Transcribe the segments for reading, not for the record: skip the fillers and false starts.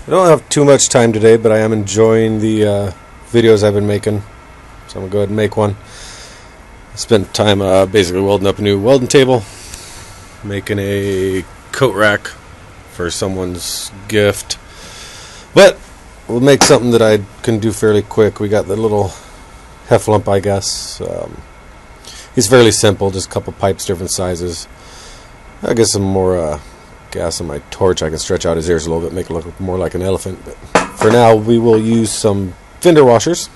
I don't have too much time today, but I am enjoying the videos I've been making, so I'm going to go ahead and make one. I spent time basically welding up a new welding table, making a coat rack for someone's gift, but we'll make something that I can do fairly quick. We got the little hefflump, I guess. It's fairly simple, just a couple pipes, different sizes. I get some more gas on my torch. I can stretch out his ears a little bit, make it look more like an elephant. But for now, we will use some fender washers,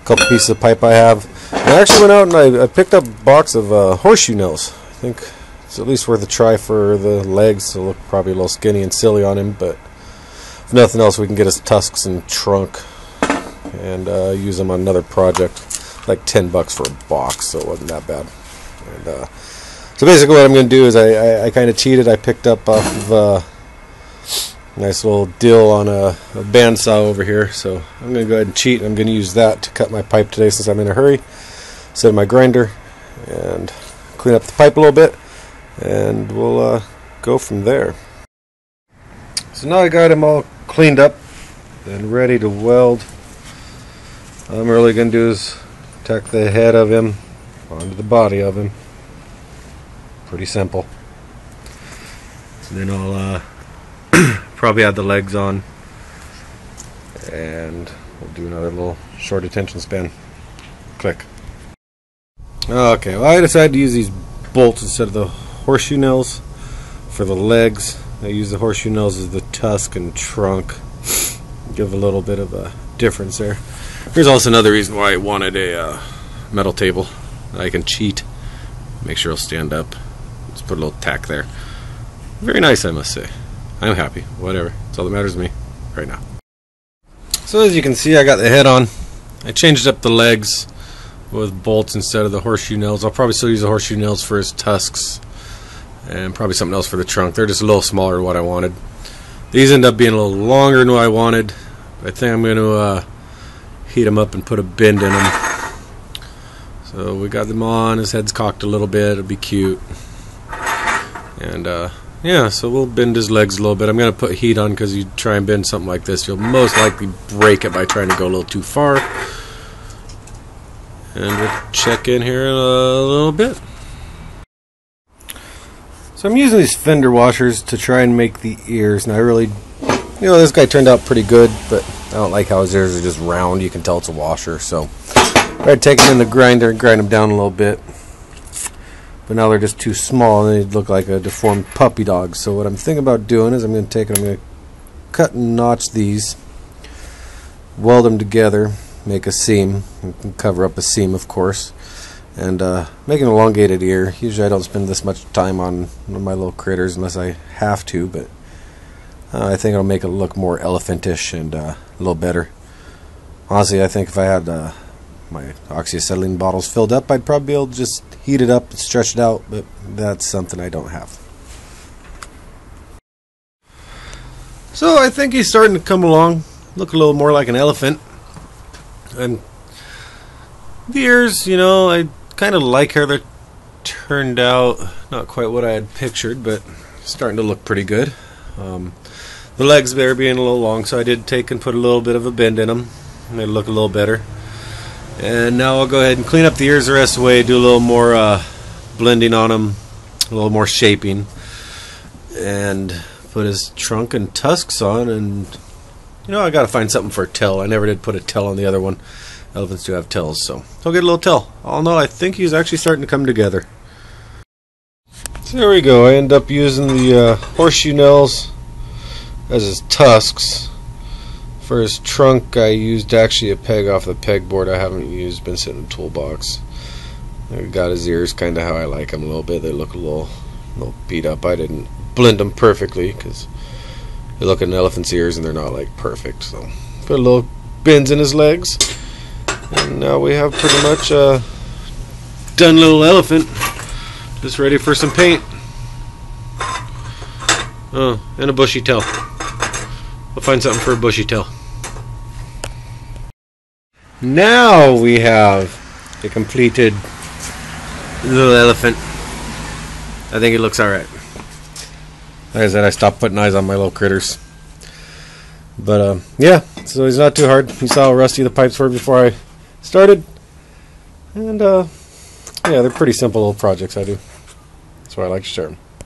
a couple pieces of pipe I have. And I actually went out and I picked up a box of horseshoe nails. I think it's at least worth a try for the legs. They'll look probably a little skinny and silly on him, but if nothing else, we can get his tusks and trunk and use them on another project. Like $10 for a box, so it wasn't that bad. And so basically what I'm going to do is I kind of cheated. I picked up off of a nice little deal on a bandsaw over here, so I'm going to go ahead and cheat. I'm going to use that to cut my pipe today since I'm in a hurry. Set my grinder and clean up the pipe a little bit, and we'll go from there. So now I got him all cleaned up and ready to weld. All I'm really going to do is tuck the head of him onto the body of him. Pretty simple. And then I'll probably add the legs on, and we'll do another little short attention span. Click. Okay, well, I decided to use these bolts instead of the horseshoe nails for the legs. I use the horseshoe nails as the tusk and trunk. Give a little bit of a difference there. Here's also another reason why I wanted a metal table. I can cheat, make sure it'll stand up. Just put a little tack there. Very nice, I must say. I'm happy. Whatever. That's all that matters to me right now. So as you can see, I got the head on. I changed up the legs with bolts instead of the horseshoe nails. I'll probably still use the horseshoe nails for his tusks, and probably something else for the trunk. They're just a little smaller than what I wanted. These end up being a little longer than what I wanted. I think I'm going to heat them up and put a bend in them. So we got them on. His head's cocked a little bit. It'll be cute. And yeah, so we'll bend his legs a little bit. I'm going to put heat on because you try and bend something like this, you'll most likely break it by trying to go a little too far. And we'll check in here in a little bit. So I'm using these fender washers to try and make the ears. And I really, this guy turned out pretty good, but I don't like how his ears are just round. You can tell it's a washer. So I take them in the grinder and grind them down a little bit. But now they're just too small and they look like a deformed puppy dog. So what I'm thinking about doing is I'm going to cut and notch these, weld them together, make a seam, and cover up a seam, of course, and make an elongated ear. Usually I don't spend this much time on my little critters unless I have to, but I think it'll make it look more elephantish and a little better. Honestly, I think if I had my oxyacetylene bottles filled up, I'd probably be able to just heat it up and stretch it out, but that's something I don't have. So I think he's starting to come along, look a little more like an elephant. And the ears, I kind of like how they're turned out. Not quite what I had pictured, but starting to look pretty good. The legs there being a little long, so I did take and put a little bit of a bend in them. They look a little better. And now I'll go ahead and clean up the ears the rest of the way, do a little more blending on them, a little more shaping, and put his trunk and tusks on. And I got to find something for a tail. I never did put a tail on the other one. Elephants do have tails, so I'll get a little tail. All in all, I think he's actually starting to come together. So there we go. I end up using the horseshoe nails as his tusks. For his trunk, I used actually a peg off the pegboard. I haven't used, been sitting in the toolbox. I got his ears kind of how I like them a little bit. They look a little beat up. I didn't blend them perfectly because they look at an elephant's ears and they're not like perfect. So put a little bends in his legs, and now we have pretty much a done little elephant, just ready for some paint. Oh, and a bushy tail. We'll find something for a bushy tail. Now we have a completed little elephant. I think it looks alright. Like I said, I stopped putting eyes on my little critters. But yeah, so he's not too hard. You saw how rusty the pipes were before I started. And yeah, they're pretty simple little projects I do. That's why I like to share them.